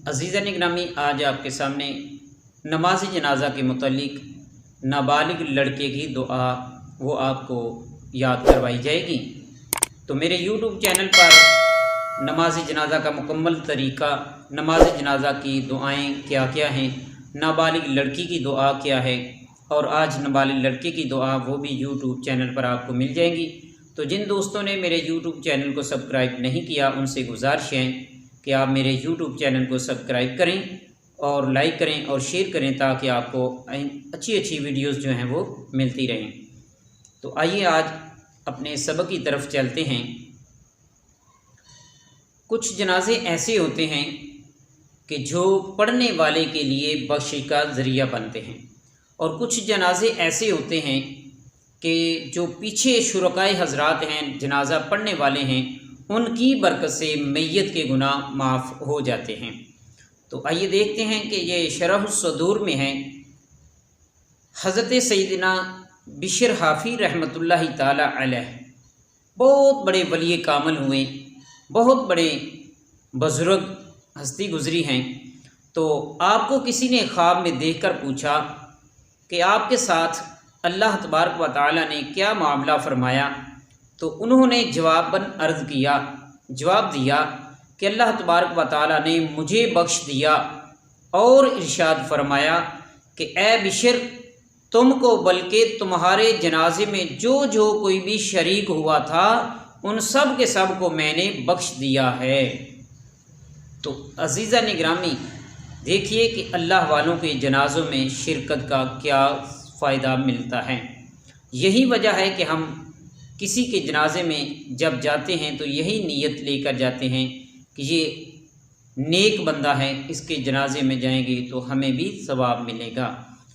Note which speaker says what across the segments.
Speaker 1: अज़ीज़ान ग्रामी, आज आपके सामने नमाज जनाज़ा के मुतल्लिक नाबालिग लड़के की दुआ वो आपको याद करवाई जाएगी। तो मेरे यूट्यूब चैनल पर नमाज जनाज़ा का मुकम्मल तरीक़ा, नमाज जनाज़ा की दुआएं क्या क्या हैं, नाबालिग लड़की की दुआ क्या है और आज नाबालिग लड़के की दुआ वो भी यूट्यूब चैनल पर आपको मिल जाएंगी। तो जिन दोस्तों ने मेरे यूट्यूब चैनल को सब्सक्राइब नहीं किया उनसे गुजारिश है कि आप मेरे यूट्यूब चैनल को सब्सक्राइब करें और लाइक करें और शेयर करें ताकि आपको अच्छी अच्छी वीडियोस जो हैं वो मिलती रहें। तो आइए आज अपने सबक की तरफ चलते हैं। कुछ जनाजे ऐसे होते हैं कि जो पढ़ने वाले के लिए बख्शिश का ज़रिया बनते हैं और कुछ जनाजे ऐसे होते हैं कि जो पीछे शुरकाए हज़रात हैं, जनाजा पढ़ने वाले हैं, उनकी बरकत से मैयत के गुनाह माफ़ हो जाते हैं। तो आइए देखते हैं कि ये शरह सदूर में है। हज़रत सैयदना बिशर हाफ़ी रहमतुल्लाहि ताला अलैह बहुत बड़े वली कामल हुए, बहुत बड़े बुज़ुर्ग हस्ती गुज़री हैं। तो आपको किसी ने ख्वाब में देखकर पूछा कि आपके साथ अल्लाह तबारक व तआला ने क्या मामला फ़रमाया। तो उन्होंने जवाब दिया कि अल्लाह तबारक व तआला ने मुझे बख्श दिया और इरशाद फरमाया कि ए बिशर, तुमको बल्कि तुम्हारे जनाजे में जो जो कोई भी शरीक हुआ था उन सब के सब को मैंने बख्श दिया है। तो अज़ीज़ान ग्रामी, देखिए कि अल्लाह वालों के जनाज़ों में शिरकत का क्या फ़ायदा मिलता है। यही वजह है कि हम किसी के जनाजे में जब जाते हैं तो यही नीयत लेकर जाते हैं कि ये नेक बंदा है, इसके जनाजे में जाएंगे तो हमें भी सवाब मिलेगा।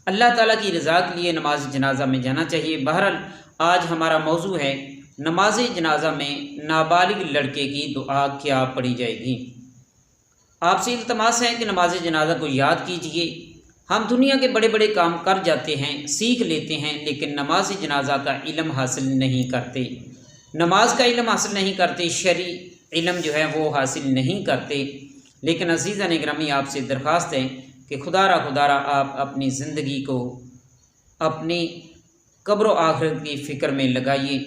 Speaker 1: अल्लाह ताला की रज़ा के लिए नमाज जनाजा में जाना चाहिए। बहरहाल आज हमारा मौजू है नमाज जनाजा में नाबालिग लड़के की दुआ क्या पढ़ी जाएगी। आपसे इल्तमास है कि नमाज जनाजा को याद कीजिए। हम दुनिया के बड़े बड़े काम कर जाते हैं, सीख लेते हैं, लेकिन नमाज जनाजा का इल्म हासिल नहीं करते, नमाज का इल्म हासिल नहीं करते, शरई इल्म जो है वो हासिल नहीं करते। लेकिन अज़ीज़ान ग्रामी, आपसे दरख्वास्त है कि खुदारा आप अपनी ज़िंदगी को अपनी कब्र आखिरत की फ़िक्र में लगाइए।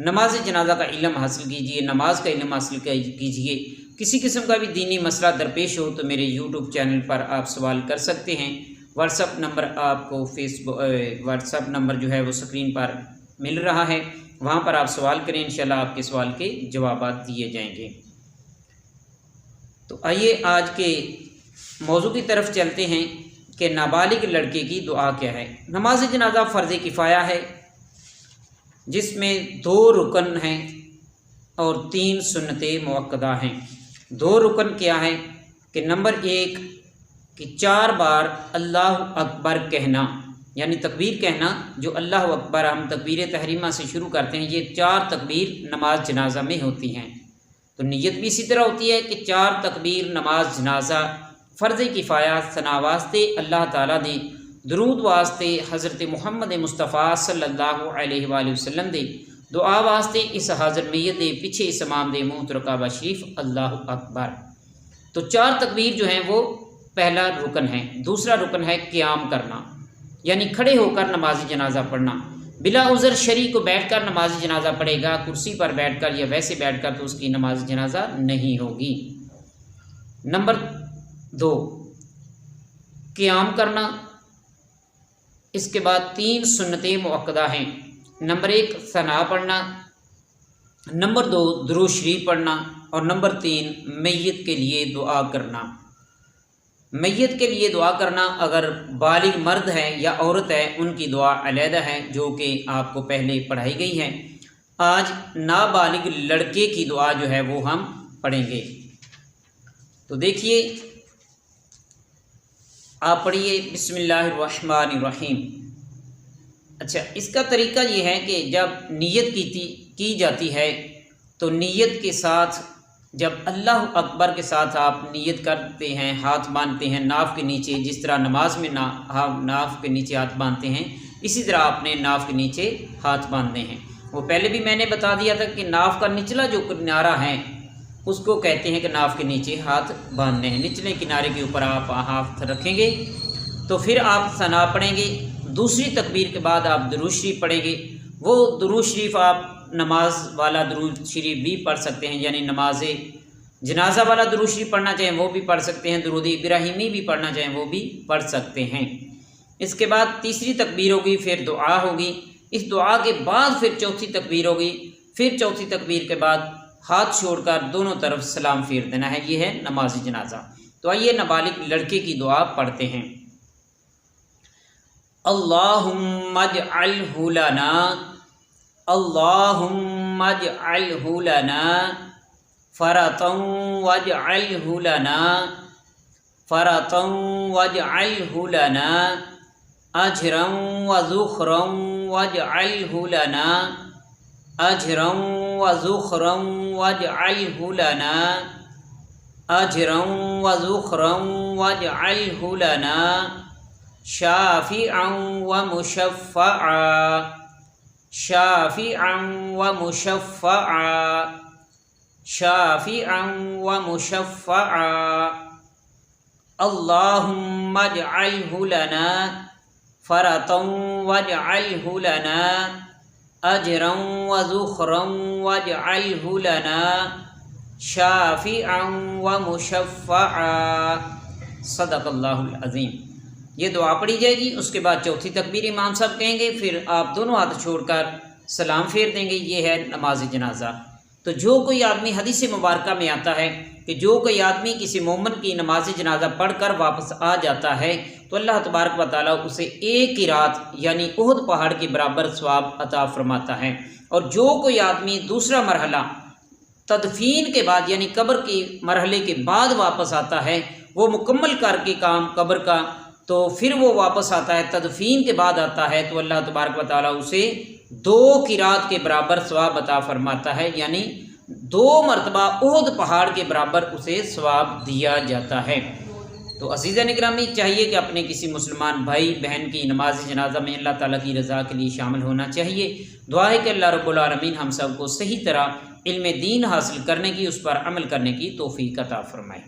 Speaker 1: नमाज जनाजा का इल्म हासिल कीजिए, नमाज का इल्म हासिल कीजिए। किसी किस्म का भी दीनी मसला दरपेश हो तो मेरे यूट्यूब चैनल पर आप सवाल कर सकते हैं। व्हाट्सअप नंबर आपको व्हाट्सअप नंबर जो है वो स्क्रीन पर मिल रहा है, वहाँ पर आप सवाल करें, इंशाल्लाह आपके सवाल के जवाब दिए जाएंगे। तो आइए आज के मौजू की तरफ चलते हैं कि नाबालिग लड़के की दुआ क्या है। नमाज जनाजा फ़र्ज़ किफ़ाया है जिसमें 2 रुकन हैं और 3 सुन्नतें मुअक्कदा हैं। 2 रुकन क्या है कि नंबर 1 कि 4 बार अल्लाह अकबर कहना, यानी तकबीर कहना, जो अल्लाह अकबर हम तकबीर तहरीमा से शुरू करते हैं, ये 4 तकबीर नमाज जनाजा में होती हैं। तो नीयत भी इसी तरह होती है कि 4 तकबीर नमाज जनाजा फ़र्ज़ किफ़ाया, सना वास्ते अल्लाह ताला दे, दरूद वास्ते हज़रत मुहम्मद मुस्तफ़ा सल्लल्लाहु अलैहि वसल्लम दे, दुआ वास्ते इस हाज़िर मैयत दे, पीछे इस इमाम दे मुँह तरकाबा शरीफ अल्लाह अकबर। तो 4 तकबीर जो हैं वो पहला रुकन है। दूसरा रुकन है क़याम करना, यानी खड़े होकर नमाज जनाजा पढ़ना। बिला उज़र शरी को बैठकर नमाज जनाजा पढ़ेगा, कुर्सी पर बैठकर या वैसे बैठकर तो उसकी नमाज जनाजा नहीं होगी। नंबर 2 क़याम करना। इसके बाद 3 सुन्नतें मुअक्कदा हैं। नंबर 1 सना पढ़ना, नंबर 2 दुरूद शरीफ पढ़ना और नंबर 3 मैयत के लिए दुआ करना। मैयत के लिए दुआ करना, अगर बालिग मर्द है या औरत है उनकी दुआ अलहदा है जो कि आपको पहले पढ़ाई गई है। आज नाबालिग लड़के की दुआ जो है वो हम पढ़ेंगे। तो देखिए, आप पढ़िए बिस्मिल्लाहिर्रहमानिर्रहीम। अच्छा, इसका तरीका ये है कि जब नीयत की जाती है तो नीयत के साथ, जब अल्लाह अकबर के साथ आप नीयत करते हैं, हाथ बांधते हैं नाफ के नीचे, जिस तरह नमाज में नाफ के नीचे हाथ बांधते हैं, इसी तरह आपने नाफ के नीचे हाथ बांधने हैं। वो पहले भी मैंने बता दिया था कि नाफ का निचला जो किनारा है اس کو کہتے ہیں کہ ناف کے نیچے ہاتھ باندھنے ہیں، نچلے کنارے کے اوپر آپ ہاتھ رکھیں گے تو پھر آپ ثنا پڑھیں گے۔ دوسری تکبیر کے بعد آپ درود شریف پڑھیں گے۔ وہ درود شریف آپ نماز والا درود شریف بھی پڑھ سکتے ہیں، یعنی نماز جنازہ والا درود شریف پڑھنا چاہیں وہ بھی پڑھ سکتے ہیں، درود ابراہیمی بھی پڑھنا چاہیں وہ بھی پڑھ سکتے ہیں۔ اس کے بعد تیسری تکبیر ہوگی، پھر دعا ہوگی، اس دعا کے بعد پھر چوتھی تکبیر ہوگی، پھر چوتھی تکبیر کے بعد ہاتھ چھوڑ کر دونوں طرف سلام پھیر دینا ہے۔ یہ ہے نماز جنازہ۔ تو آئیے نابالغ لڑکے کی دعا پڑھتے ہیں۔ اللہم اجعلہ لنا، اللہم اجعلہ لنا فرطا واجعلہ لنا، فرطا واجعلہ لنا اجرا وذخرا واجعلہ لنا، اجرا وذخرا واجعلہ لنا، اجرا وذخرا واجعلہ لنا شافعا ومشفعا، شافعا ومشفعا، شافعا ومشفعا۔ اللہم اجعلہ لنا فرطا واجعلہ لنا اجرا وذخرا واجعلہ لنا شافعا ومشفعا۔ صدق اللہ العظیم۔ یہ دعا پڑھی جائے گی، اس کے بعد چوتھی تکبیر امام صاحب کہیں گے، پھر آپ دونوں ہاتھ چھوڑ کر سلام پھیر دیں گے۔ یہ ہے نماز جنازہ۔ تو جو کوئی آدمی حدیث مبارکہ میں آتا ہے کہ جو کوئی آدمی کسی مومن کی نماز جنازہ پڑھ کر واپس آ جاتا ہے تو اللہ تبارک و تعالیٰ اسے ایک قرات یعنی احد پہاڑ کے برابر ثواب عطا فرماتا ہے۔ اور جو کوئی آدمی دوسرا مرحلہ تدفین کے بعد یعنی قبر کے مرحلے کے بعد واپس آتا ہے، وہ مکمل کر کے کام قبر کا، تو پھر وہ واپس آتا ہے، تدفین کے بعد آتا ہے، تو اللہ تبارک و تعالیٰ اسے 2 قرات کے برابر ثواب عطا فرماتا ہے، یعنی 2 مرتبہ احد پہاڑ کے برابر اسے ثواب دیا جاتا ہے۔ تو عزیزان گرامی، چاہیے کہ اپنے کسی مسلمان بھائی بہن کی نماز جنازہ میں اللہ تعالیٰ کی رضا کے لیے شامل ہونا چاہیے۔ دعا ہے کہ اللہ رب العالمین ہم سب کو صحیح طرح علم دین حاصل کرنے کی، اس پر عمل کرنے کی توفیق عطا فرمائے۔